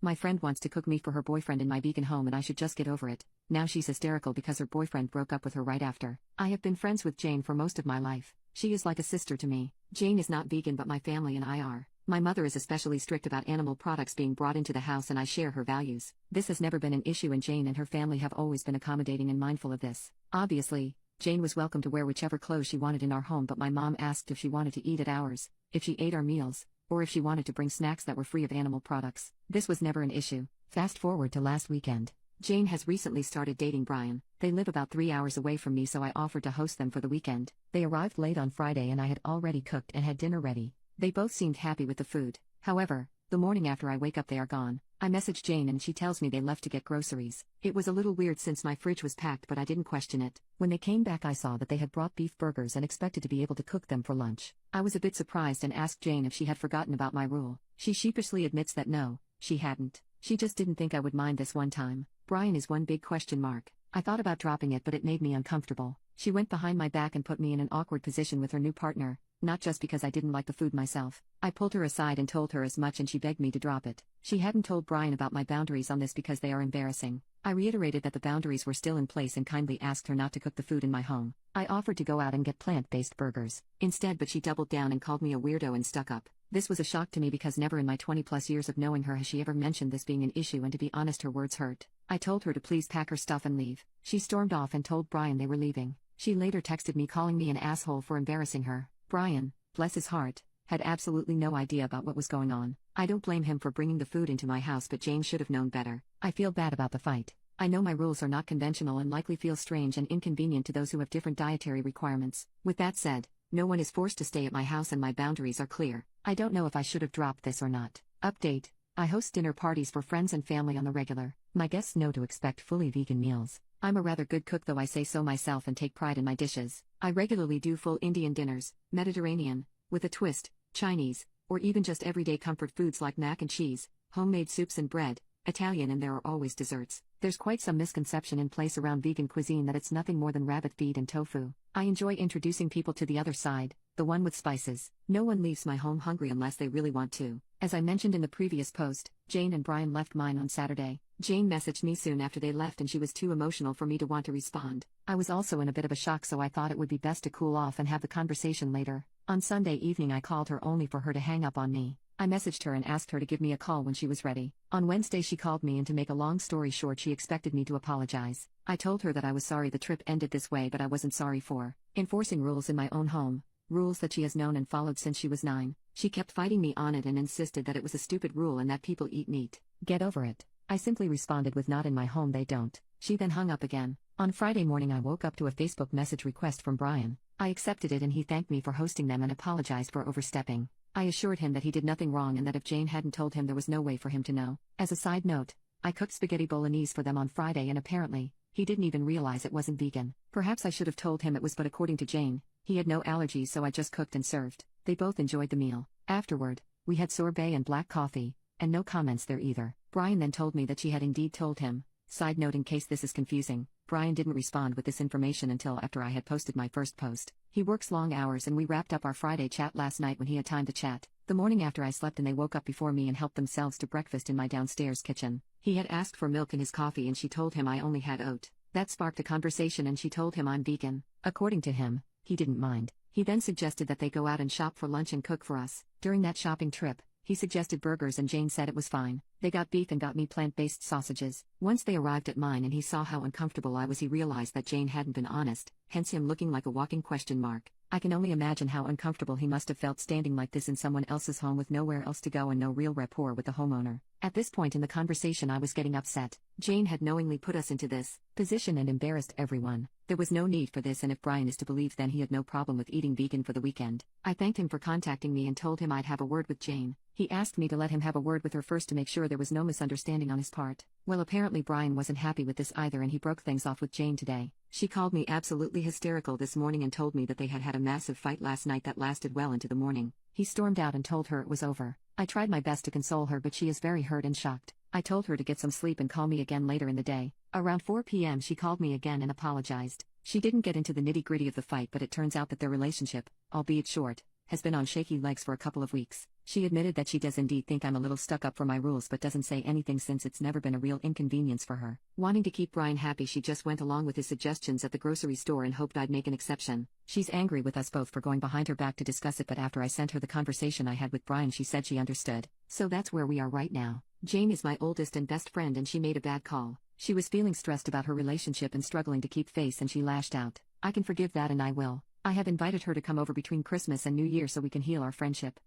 My friend wants to cook me for her boyfriend in my vegan home and I should just get over it. Now she's hysterical because her boyfriend broke up with her right after. I have been friends with Jane for most of my life. She is like a sister to me. Jane is not vegan but my family and I are. My mother is especially strict about animal products being brought into the house and I share her values. This has never been an issue and Jane and her family have always been accommodating and mindful of this. Obviously, Jane was welcome to wear whichever clothes she wanted in our home but my mom asked if she wanted to eat at ours, if she ate our meals, or if she wanted to bring snacks that were free of animal products. This was never an issue. Fast forward to last weekend. Jane has recently started dating Brian. They live about 3 hours away from me so I offered to host them for the weekend. They arrived late on Friday and I had already cooked and had dinner ready. They both seemed happy with the food. However, the morning after I wake up they are gone. I message Jane and she tells me they left to get groceries. It was a little weird since my fridge was packed but I didn't question it. When they came back I saw that they had brought beef burgers and expected to be able to cook them for lunch. I was a bit surprised and asked Jane if she had forgotten about my rule. She sheepishly admits that no, she hadn't. She just didn't think I would mind this one time. Brian is one big question mark. I thought about dropping it but it made me uncomfortable. She went behind my back and put me in an awkward position with her new partner. Not just because I didn't like the food myself. I pulled her aside and told her as much and she begged me to drop it. She hadn't told Brian about my boundaries on this because they are embarrassing. I reiterated that the boundaries were still in place and kindly asked her not to cook the food in my home. I offered to go out and get plant-based burgers instead but she doubled down and called me a weirdo and stuck up. This was a shock to me because never in my 20+ years of knowing her has she ever mentioned this being an issue and to be honest her words hurt. I told her to please pack her stuff and leave. She stormed off and told Brian they were leaving. She later texted me calling me an asshole for embarrassing her. Brian, bless his heart, had absolutely no idea about what was going on. I don't blame him for bringing the food into my house but Jane should have known better. I feel bad about the fight. I know my rules are not conventional and likely feel strange and inconvenient to those who have different dietary requirements. With that said, no one is forced to stay at my house and my boundaries are clear. I don't know if I should have dropped this or not. Update: I host dinner parties for friends and family on the regular. My guests know to expect fully vegan meals. I'm a rather good cook though I say so myself and take pride in my dishes. I regularly do full Indian dinners, Mediterranean, with a twist, Chinese, or even just everyday comfort foods like mac and cheese, homemade soups and bread, Italian and there are always desserts. There's quite some misconception in place around vegan cuisine that it's nothing more than rabbit feed and tofu. I enjoy introducing people to the other side, the one with spices. No one leaves my home hungry unless they really want to. As I mentioned in the previous post, Jane and Brian left mine on Saturday. Jane messaged me soon after they left and she was too emotional for me to want to respond. I was also in a bit of a shock so I thought it would be best to cool off and have the conversation later. On Sunday evening I called her only for her to hang up on me. I messaged her and asked her to give me a call when she was ready. On Wednesday she called me and to make a long story short she expected me to apologize. I told her that I was sorry the trip ended this way but I wasn't sorry for enforcing rules in my own home, rules that she has known and followed since she was 9. She kept fighting me on it and insisted that it was a stupid rule and that people eat meat. Get over it. I simply responded with not in my home they don't. She then hung up again. On Friday morning I woke up to a Facebook message request from Brian. I accepted it and he thanked me for hosting them and apologized for overstepping. I assured him that he did nothing wrong and that if Jane hadn't told him there was no way for him to know. As a side note, I cooked spaghetti bolognese for them on Friday and apparently, he didn't even realize it wasn't vegan. Perhaps I should have told him it was but according to Jane, he had no allergies so I just cooked and served. They both enjoyed the meal. Afterward, we had sorbet and black coffee, and no comments there either. Brian then told me that she had indeed told him. Side note in case this is confusing, Brian didn't respond with this information until after I had posted my first post. He works long hours and we wrapped up our Friday chat last night when he had time to chat. The morning after I slept and they woke up before me and helped themselves to breakfast in my downstairs kitchen. He had asked for milk in his coffee and she told him I only had oat. That sparked a conversation and she told him I'm vegan. According to him, he didn't mind. He then suggested that they go out and shop for lunch and cook for us. During that shopping trip, he suggested burgers and Jane said it was fine. They got beef and got me plant-based sausages. Once they arrived at mine and he saw how uncomfortable I was he realized that Jane hadn't been honest, hence him looking like a walking question mark. I can only imagine how uncomfortable he must have felt standing like this in someone else's home with nowhere else to go and no real rapport with the homeowner. At this point in the conversation I was getting upset. Jane had knowingly put us into this position and embarrassed everyone. There was no need for this and if Brian is to believe then he had no problem with eating vegan for the weekend. I thanked him for contacting me and told him I'd have a word with Jane. He asked me to let him have a word with her first to make sure there was no misunderstanding on his part. Well apparently Brian wasn't happy with this either and he broke things off with Jane today. She called me absolutely hysterical this morning and told me that they had had a massive fight last night that lasted well into the morning. He stormed out and told her it was over. I tried my best to console her but she is very hurt and shocked. I told her to get some sleep and call me again later in the day. Around 4 p.m. she called me again and apologized. She didn't get into the nitty-gritty of the fight but it turns out that their relationship, albeit short, has been on shaky legs for a couple of weeks. She admitted that she does indeed think I'm a little stuck up for my rules but doesn't say anything since it's never been a real inconvenience for her. Wanting to keep Brian happy, she just went along with his suggestions at the grocery store and hoped I'd make an exception. She's angry with us both for going behind her back to discuss it, but after I sent her the conversation I had with Brian, she said she understood. So that's where we are right now. Jane is my oldest and best friend and she made a bad call. She was feeling stressed about her relationship and struggling to keep face and she lashed out. I can forgive that and I will. I have invited her to come over between Christmas and New Year so we can heal our friendship.